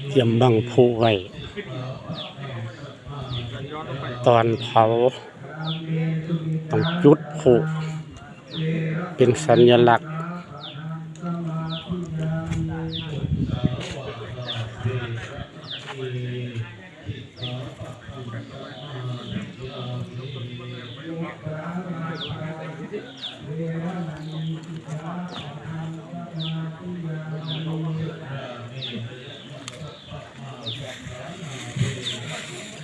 เตรียมบังพลุไว้ตอนเผาต้องจุดพลุเป็นสัญลักษณ์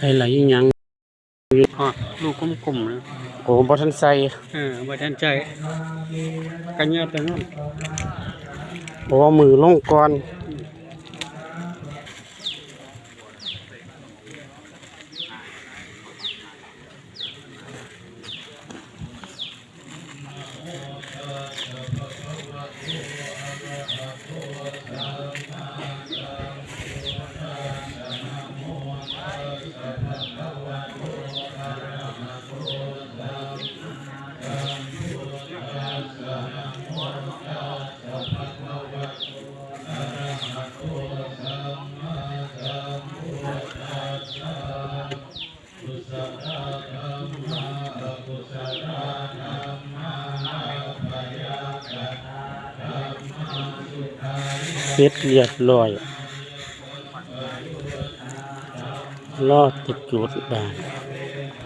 อะไรยังลูกกลมๆนะโอ้บ่ทันใส่บ่ทันใจกันยอดแต่นั้นโอ้มือลงก่อนเสร็จเรียบร้อยรอติดจุดบาน